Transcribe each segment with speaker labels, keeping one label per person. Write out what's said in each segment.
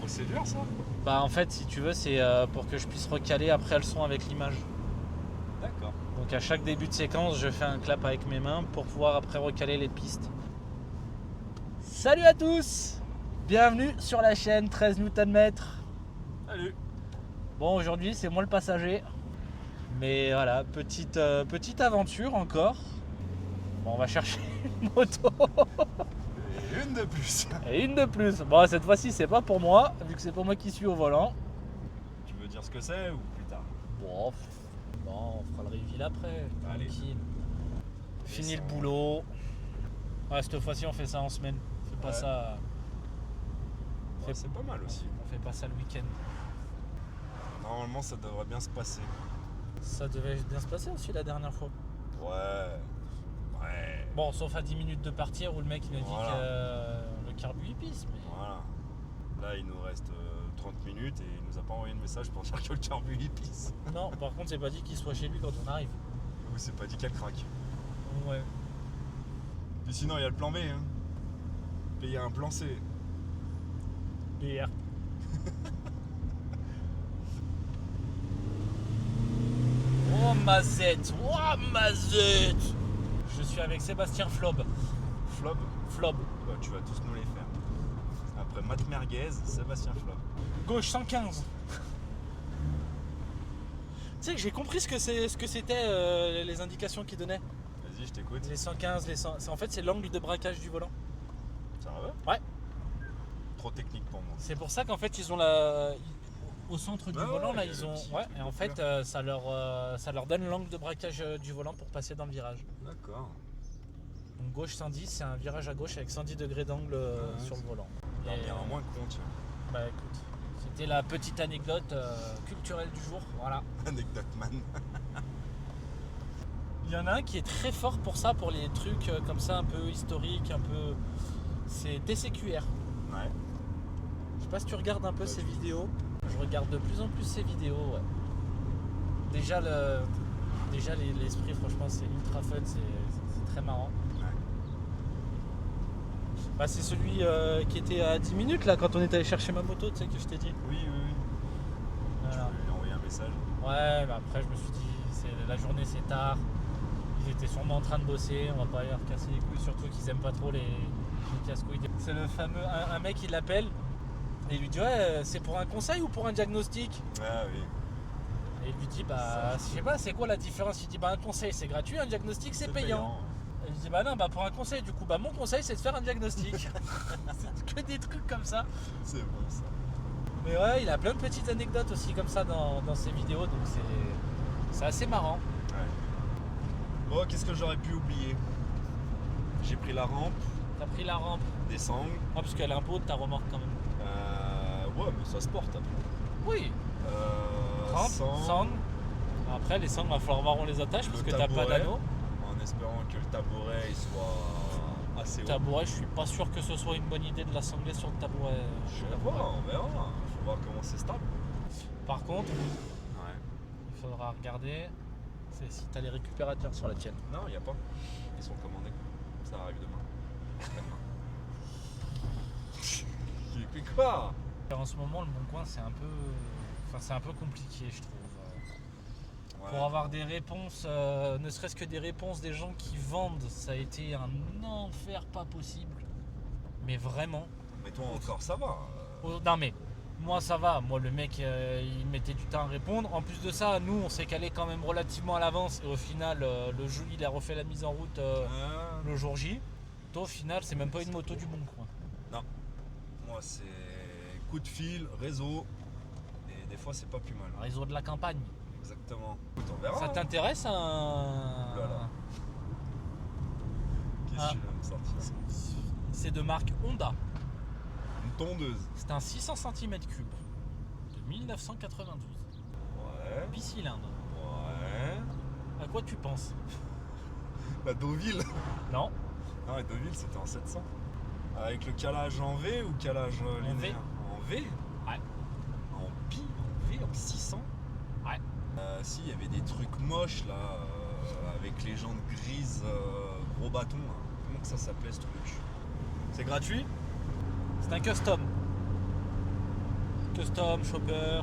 Speaker 1: procédure ça?
Speaker 2: Bah en fait, si tu veux, c'est pour que je puisse recaler après le son avec l'image.
Speaker 1: D'accord.
Speaker 2: Donc à chaque début de séquence, je fais un clap avec mes mains pour pouvoir après recaler les pistes. Salut à tous! Bienvenue sur la chaîne 13 Nm.
Speaker 1: Salut.
Speaker 2: Bon, aujourd'hui, c'est moi le passager. Mais voilà, petite aventure encore. Bon, on va chercher une moto.
Speaker 1: Et une de plus.
Speaker 2: Et une de plus. Bon, cette fois-ci, c'est pas pour moi, vu que c'est pas moi qui suis au volant.
Speaker 1: Tu veux dire ce que c'est ou plus tard?
Speaker 2: Bon, on fera le reveal après.
Speaker 1: Allez.
Speaker 2: Tranquille. Fini le
Speaker 1: Descends.
Speaker 2: boulot. Ouais, cette fois-ci, on fait ça en semaine. On fait pas
Speaker 1: Ouais.
Speaker 2: ça.
Speaker 1: Ouais, c'est pas mal aussi.
Speaker 2: On fait pas ça le week-end.
Speaker 1: Normalement, ça devrait bien se passer.
Speaker 2: Ça devait bien se passer aussi la dernière fois.
Speaker 1: Ouais.
Speaker 2: Bon, sauf à 10 minutes de partir où le mec il a dit
Speaker 1: Voilà.
Speaker 2: que le carbu il pisse. Mais...
Speaker 1: Voilà. Là, il nous reste 30 minutes et il nous a pas envoyé de message pour dire que le carbu il pisse.
Speaker 2: Non, par contre, c'est pas dit qu'il soit chez lui quand on arrive.
Speaker 1: Ou c'est pas dit qu'elle craque.
Speaker 2: Ouais.
Speaker 1: Puis sinon, il y a le plan B. Hein. Payer un plan C.
Speaker 2: BR. Oh mazette! Oh mazette! Je suis avec Sébastien Flob.
Speaker 1: Flob.
Speaker 2: Flob.
Speaker 1: Bah, tu vas tous nous les faire. Après Matt Merguez, Sébastien Flob.
Speaker 2: Gauche 115. Tu sais que j'ai compris ce que c'était les indications qu'il donnait.
Speaker 1: Vas-y, je t'écoute.
Speaker 2: Les 115, en fait c'est l'angle de braquage du volant.
Speaker 1: Ça va?
Speaker 2: Ouais.
Speaker 1: Trop technique pour moi.
Speaker 2: C'est pour ça qu'en fait ils ont au centre du
Speaker 1: Ah
Speaker 2: volant
Speaker 1: ouais,
Speaker 2: là
Speaker 1: il y a
Speaker 2: ils
Speaker 1: le
Speaker 2: ont
Speaker 1: petit
Speaker 2: ouais
Speaker 1: truc
Speaker 2: et en
Speaker 1: de
Speaker 2: fait
Speaker 1: couleur.
Speaker 2: ça leur donne l'angle de braquage du volant pour passer dans le virage.
Speaker 1: D'accord.
Speaker 2: Donc gauche 110, c'est un virage à gauche avec 110 degrés d'angle sur le volant.
Speaker 1: Il
Speaker 2: Et,
Speaker 1: y en a moins con, tiens.
Speaker 2: bah écoute, c'était la petite anecdote culturelle du jour, voilà.
Speaker 1: Anecdote man.
Speaker 2: Il y en a un qui est très fort pour ça, pour les trucs comme ça un peu historiques, un peu... C'est TCQR.
Speaker 1: Ouais.
Speaker 2: Je sais pas si tu regardes un peu
Speaker 1: Pas
Speaker 2: ses
Speaker 1: du tout.
Speaker 2: vidéos. Je regarde de plus en plus ses vidéos, ouais. Déjà l'esprit, franchement, c'est ultra fun, c'est très marrant.
Speaker 1: Ouais.
Speaker 2: Bah, c'est celui qui était à 10 minutes là quand on est allé chercher ma moto, tu sais que je t'ai dit.
Speaker 1: Oui.
Speaker 2: Voilà.
Speaker 1: Je vais lui envoyer un message.
Speaker 2: Ouais, bah après je me suis dit, la journée c'est tard. Ils étaient sûrement en train de bosser, on va pas leur casser les couilles, surtout qu'ils aiment pas trop les casse-couilles. C'est le fameux, un mec il l'appelle et il lui dit ouais, c'est pour un conseil ou pour un diagnostic?
Speaker 1: Ah oui.
Speaker 2: Et il lui dit bah je sais pas, c'est quoi la différence? Il dit bah un conseil c'est gratuit, un diagnostic c'est payant. Et il dit bah non, bah pour un conseil du coup, bah mon conseil c'est de faire un diagnostic. C'est que des trucs comme ça.
Speaker 1: C'est bon ça.
Speaker 2: Mais ouais, il a plein de petites anecdotes aussi comme ça dans ses vidéos, donc c'est assez marrant.
Speaker 1: Ouais. Bon, qu'est-ce que j'aurais pu oublier? J'ai pris la rampe,
Speaker 2: T'as pris la rampe.
Speaker 1: des sangles.
Speaker 2: Ah parce qu'elle est un peu haute ta remorque quand même.
Speaker 1: Ouais, mais ça se porte après.
Speaker 2: Oui. Rampe, sangle. Après les sangles, va falloir voir où on les attache parce
Speaker 1: Le
Speaker 2: que t'as pas
Speaker 1: tabouret.
Speaker 2: d'anneau.
Speaker 1: En espérant que le tabouret il soit assez haut.
Speaker 2: Tabouret, je suis pas sûr que ce soit une bonne idée de la sangler sur le tabouret.
Speaker 1: Je sais pas, on verra. Faut voir comment c'est stable.
Speaker 2: Par contre,
Speaker 1: Ouais.
Speaker 2: il faudra regarder si t'as les récupérateurs sur la tienne.
Speaker 1: Non, il n'y a pas. Ils sont commandés. Ça arrive demain. J'ai fait quoi?
Speaker 2: En ce moment, le Bon Coin, c'est un peu compliqué, je trouve.
Speaker 1: Ouais.
Speaker 2: Pour avoir des réponses, ne serait-ce que des réponses des gens qui vendent, ça a été un enfer pas possible. Mais vraiment.
Speaker 1: Mais toi encore ça va.
Speaker 2: Non mais, moi ça va. Moi le mec, il mettait du temps à répondre. En plus de ça, nous on s'est calé quand même relativement à l'avance. Et au final, le jeu, il a refait la mise en route le jour J. Toi, au final, c'est même pas une moto du Bon Coin.
Speaker 1: Non. Moi c'est coup de fil, réseau. Et des fois c'est pas plus mal.
Speaker 2: Réseau de la campagne.
Speaker 1: Exactement. Écoute, on verra.
Speaker 2: Ça t'intéresse un...
Speaker 1: Oulala. Qu'est-ce que tu vas me sortir?
Speaker 2: C'est de marque Honda.
Speaker 1: Une tondeuse.
Speaker 2: C'est un 600 cm3 de 1992.
Speaker 1: Ouais.
Speaker 2: Bicylindre.
Speaker 1: Ouais.
Speaker 2: À quoi tu penses?
Speaker 1: La Deauville.
Speaker 2: Non.
Speaker 1: Non, la Deauville c'était en 700. Avec le calage en V ou calage linéaire? En V.
Speaker 2: Ouais.
Speaker 1: En pi, en V, en 600.
Speaker 2: Ouais.
Speaker 1: Si, il y avait des trucs moches là, avec les jantes grises, gros bâtons. Là. Comment que ça s'appelait ce truc? C'est gratuit?
Speaker 2: C'est un custom. Custom, chopper.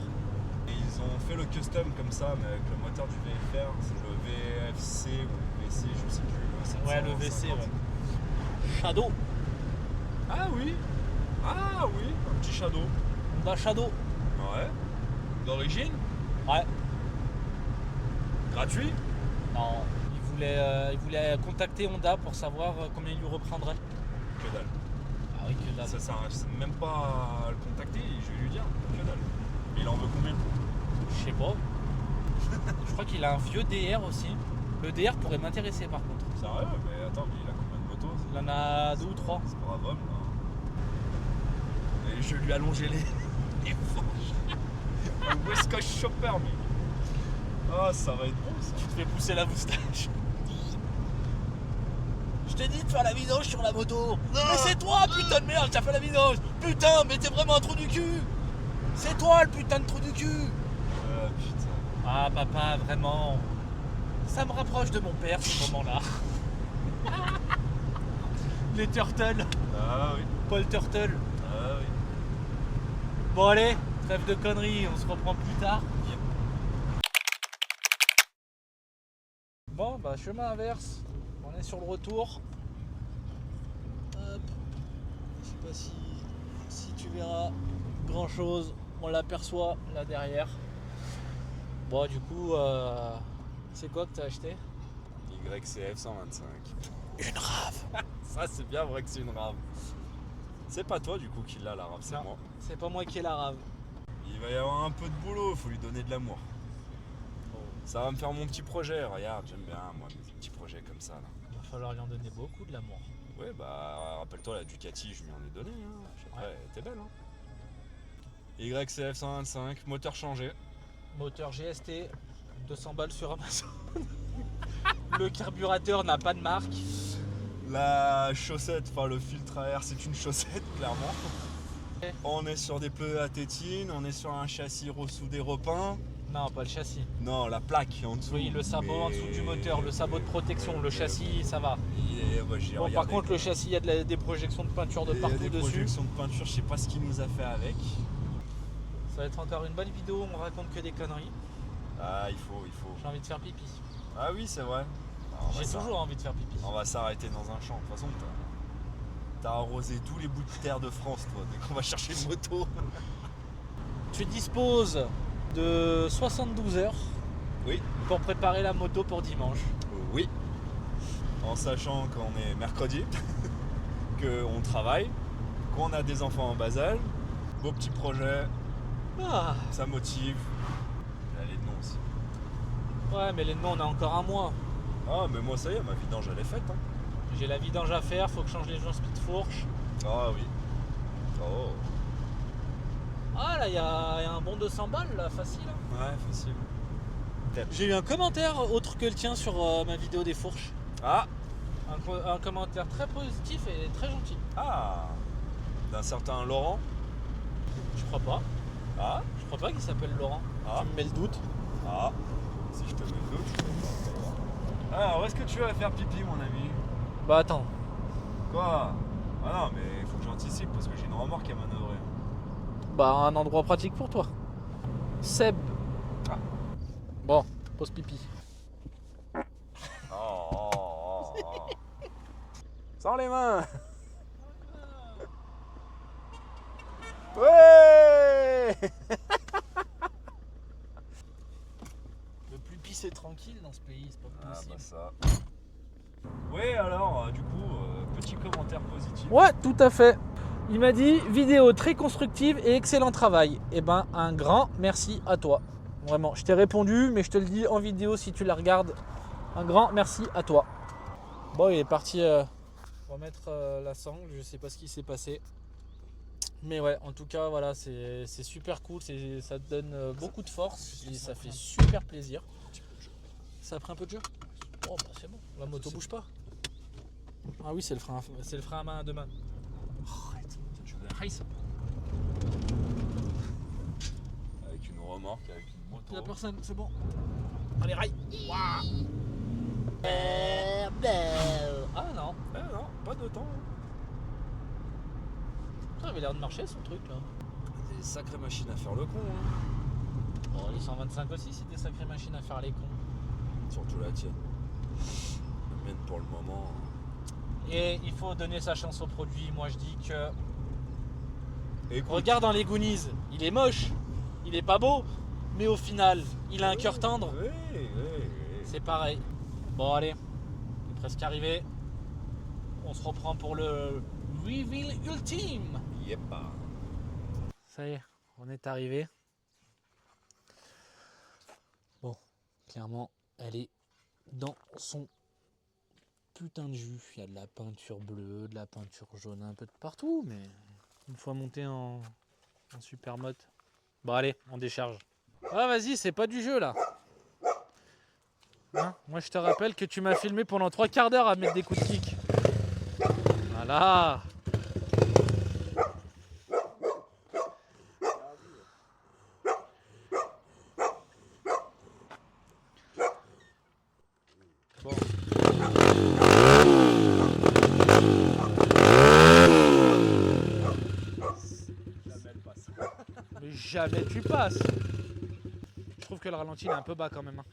Speaker 1: Et ils ont fait le custom comme ça, mais avec le moteur du VFR, c'est le VFC ou le VC, je sais plus.
Speaker 2: Ouais, le VC, ouais. Shadow.
Speaker 1: Ah oui, un petit Shadow.
Speaker 2: Honda Shadow.
Speaker 1: Ouais. D'origine.
Speaker 2: Ouais.
Speaker 1: Gratuit.
Speaker 2: Non, il voulait contacter Honda pour savoir combien il lui reprendrait.
Speaker 1: Que dalle.
Speaker 2: Ah oui, que dalle.
Speaker 1: Ça sert même pas à le contacter, je vais lui dire. Que dalle. Il en veut combien?
Speaker 2: Je sais pas. Je crois qu'il a un vieux DR aussi. Le DR pourrait m'intéresser par contre.
Speaker 1: Sérieux? Mais attends, mais il a combien de motos?
Speaker 2: Il en a 2 ou 3.
Speaker 1: C'est pas grave, là. Et je lui ai allongé les fourches. Le West Coast Chopper, mec. Ah, ça va être bon, ça.
Speaker 2: Tu te fais pousser la moustache. Je t'ai dit de faire la vidange sur la moto. Non. Mais c'est toi, putain de merde, qui as fait la vidange. Putain, mais t'es vraiment un trou du cul. C'est toi le putain de trou du cul.
Speaker 1: Putain.
Speaker 2: Ah papa, vraiment. Ça me rapproche de mon père ce moment-là. Les Turtles.
Speaker 1: Ah oui.
Speaker 2: Paul Turtle.
Speaker 1: Ah oui.
Speaker 2: Bon allez, trêve de conneries, on se reprend plus tard.
Speaker 1: Yep.
Speaker 2: Bon bah chemin inverse, on est sur le retour. Hop. Je sais pas si tu verras grand chose, on l'aperçoit là derrière. Bon du coup, c'est quoi que t'as acheté?
Speaker 1: YCF 125.
Speaker 2: Une rave.
Speaker 1: Ça c'est bien vrai que c'est une rave. C'est pas toi du coup qui l'a la rave, c'est
Speaker 2: Non.
Speaker 1: moi.
Speaker 2: C'est pas moi qui ai la rave.
Speaker 1: Il va y avoir un peu de boulot, faut lui donner de l'amour. Ça va me faire mon petit projet, regarde, j'aime bien moi mes petits projets comme ça là.
Speaker 2: Il va falloir lui en donner beaucoup de l'amour.
Speaker 1: Ouais bah rappelle-toi la Ducati, je lui en ai donné, hein. Après,
Speaker 2: Ouais.
Speaker 1: elle était belle hein. YCF 125, moteur changé.
Speaker 2: Moteur GST, 200 balles sur Amazon. Le carburateur n'a pas de marque.
Speaker 1: La chaussette, enfin le filtre à air, c'est une chaussette clairement.
Speaker 2: Ouais.
Speaker 1: On est sur des pneus à tétine, on est sur un châssis ressoudé repeint.
Speaker 2: Non, pas le châssis.
Speaker 1: Non, la plaque en dessous.
Speaker 2: Oui, le sabot en dessous du moteur, le sabot de protection, le châssis, ça va.
Speaker 1: J'ai
Speaker 2: Bon, par
Speaker 1: regardé.
Speaker 2: contre, le châssis, il y a des projections de peinture de
Speaker 1: Il y a
Speaker 2: partout
Speaker 1: des
Speaker 2: dessus.
Speaker 1: projections de peinture, je sais pas ce qu'il nous a fait avec.
Speaker 2: Ça va être encore une bonne vidéo, on raconte que des conneries.
Speaker 1: Ah, il faut.
Speaker 2: J'ai envie de faire pipi.
Speaker 1: Ah oui, c'est vrai. Ah, on va
Speaker 2: J'ai
Speaker 1: s'arrêter.
Speaker 2: toujours envie de faire pipi.
Speaker 1: On va s'arrêter dans un champ. De toute façon, t'as arrosé tous les bouts de terre de France, toi, dès qu'on va chercher une moto.
Speaker 2: Tu disposes de 72 heures
Speaker 1: Oui.
Speaker 2: pour préparer la moto pour dimanche.
Speaker 1: Oui. En sachant qu'on est mercredi, qu'on travaille, qu'on a des enfants en bas âge, beau petit projet,
Speaker 2: Ah,
Speaker 1: ça motive. Il y a les noms aussi.
Speaker 2: ouais, mais les noms, on a encore un mois.
Speaker 1: Ah, mais moi, ça y est, ma vidange, elle est faite. Hein.
Speaker 2: J'ai la vidange à faire, faut que je change les joints speed fourche.
Speaker 1: Ah oui. Oh.
Speaker 2: Ah là, il y a un bon 200 balles là, facile. Hein.
Speaker 1: Ouais, facile.
Speaker 2: J'ai eu un commentaire autre que le tien sur ma vidéo des fourches.
Speaker 1: Ah.
Speaker 2: Un commentaire très positif et très gentil.
Speaker 1: Ah. D'un certain Laurent.
Speaker 2: Je crois pas.
Speaker 1: Ah.
Speaker 2: Je crois pas qu'il s'appelle Laurent.
Speaker 1: Ah.
Speaker 2: Tu me mets le doute.
Speaker 1: Ah. Si je te mets le doute. Alors, où est-ce que tu vas faire pipi, mon ami?
Speaker 2: Bah attends.
Speaker 1: Quoi? Ah non, mais il faut que j'anticipe parce que j'ai une remorque à manœuvrer.
Speaker 2: Bah un endroit pratique pour toi. Seb.
Speaker 1: Ah.
Speaker 2: Bon, pose pipi.
Speaker 1: Oh. Sans les mains. Ouais.
Speaker 2: Le plus pisser tranquille dans ce pays, c'est pas
Speaker 1: Ah
Speaker 2: possible.
Speaker 1: bah ça. Ouais, alors, du coup, petit commentaire positif.
Speaker 2: Ouais, tout à fait. Il m'a dit vidéo très constructive et excellent travail. Eh ben, un grand merci à toi. Vraiment, je t'ai répondu, mais je te le dis en vidéo si tu la regardes. Un grand merci à toi. Bon, il est parti remettre la sangle. Je sais pas ce qui s'est passé. Mais ouais, en tout cas, voilà, c'est super cool. Ça te donne beaucoup de force et ça fait super plaisir. Ça a pris un peu de jeu? Oh, bah c'est bon, la moto bouge pas. Ah oui, c'est le frein à main à deux mains. Arrête, tu veux un race?
Speaker 1: Avec une remorque, avec une moto.
Speaker 2: Il y a personne, c'est bon. Allez, rail. Ah non,
Speaker 1: Non, pas de temps.
Speaker 2: ça avait l'air de marcher son truc là.
Speaker 1: des sacrées machines à faire le con. Hein.
Speaker 2: Bon, les 125 aussi, c'est des sacrées machines à faire les cons.
Speaker 1: Surtout la tienne. Même pour le moment.
Speaker 2: Et il faut donner sa chance au produit. Moi, je dis que...
Speaker 1: Écoute,
Speaker 2: Regarde dans les Goonies, il est moche, il est pas beau, mais au final, il a un cœur tendre.
Speaker 1: Oui.
Speaker 2: C'est pareil. Bon, allez, on est presque arrivé. On se reprend pour le reveal ultime.
Speaker 1: Yep.
Speaker 2: Ça y est, on est arrivé. Bon, clairement, elle est dans son putain de jus. Il y a de la peinture bleue, de la peinture jaune un peu de partout, mais une fois monté en super mode. Bon, allez, on décharge. Ah, vas-y, c'est pas du jeu là. Hein, moi, je te rappelle que tu m'as filmé pendant 3 quarts d'heure à mettre des coups de kick. Voilà. Bon.
Speaker 1: Jamais elle passe.
Speaker 2: Mais jamais tu passes. Je trouve que le ralenti il est un peu bas quand même. Hein.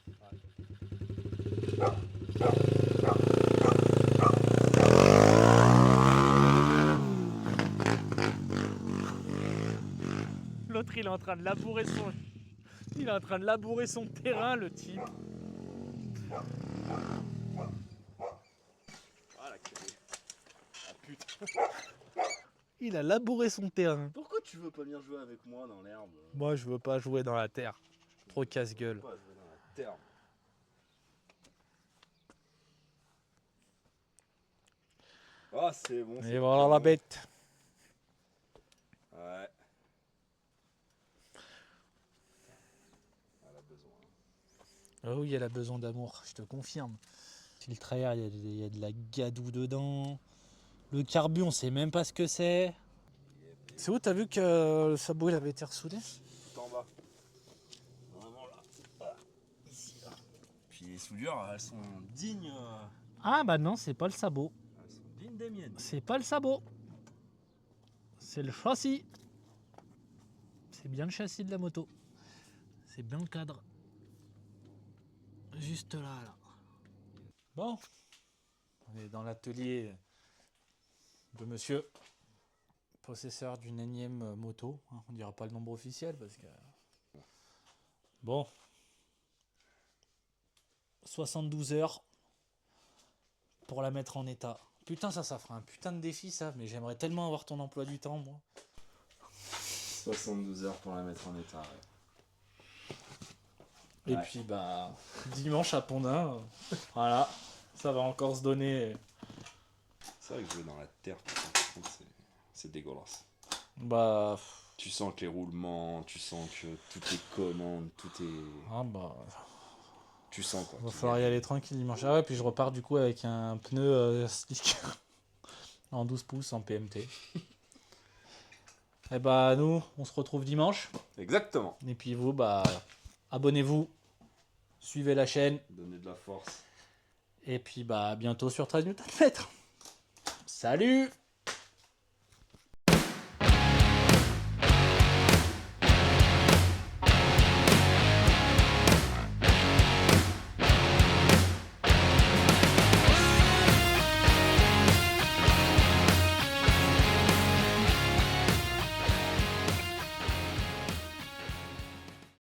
Speaker 2: L'autre il est en train de labourer son. Il est en train de labourer son terrain, le type.
Speaker 1: Ah la clé. Ah putain.
Speaker 2: Il a labouré son terrain.
Speaker 1: Pourquoi tu veux pas venir jouer avec moi dans l'herbe?
Speaker 2: Moi je veux pas jouer dans la terre. Trop casse-gueule.
Speaker 1: Pas jouer dans la terre. Ah c'est bon.
Speaker 2: Et voilà la bête.
Speaker 1: Ouais. Elle a besoin.
Speaker 2: Oh oui, elle a besoin d'amour, je te confirme. Filtre à air, il y a de la gadoue dedans. Le carbu, on sait même pas ce que c'est. C'est où, t'as vu que le sabot il avait été ressoudé?
Speaker 1: Tout en bas. Vraiment là. Ah, ici là. Puis les soudures, elles sont dignes.
Speaker 2: Ah bah non, c'est pas le sabot.
Speaker 1: Elles sont dignes des miennes.
Speaker 2: C'est pas le sabot. C'est le châssis. C'est bien le châssis de la moto. C'est bien le cadre. Juste là. Bon. On est dans l'atelier de monsieur possesseur d'une énième moto. On dira pas le nombre officiel parce que... Bon. 72 heures pour la mettre en état. Putain, ça fera un putain de défi, ça. Mais j'aimerais tellement avoir ton emploi du temps, moi.
Speaker 1: 72 heures pour la mettre en état, ouais.
Speaker 2: Et
Speaker 1: Ouais.
Speaker 2: puis, bah, dimanche à Pondin, voilà, ça va encore se donner.
Speaker 1: C'est vrai que jouer dans la terre, c'est dégueulasse.
Speaker 2: Bah,
Speaker 1: Tu sens que les roulements, tu sens que tout est commande, tout est...
Speaker 2: ah bah,
Speaker 1: Tu sens quoi.
Speaker 2: va falloir y aller tranquille dimanche. Ah ouais, puis je repars du coup avec un pneu slick en 12 pouces en PMT. Et bah, nous, on se retrouve dimanche.
Speaker 1: Exactement.
Speaker 2: Et puis vous, bah, abonnez-vous, suivez la chaîne.
Speaker 1: Donner de la force.
Speaker 2: Et puis, bah, à bientôt sur 13 Newton mètres. Salut!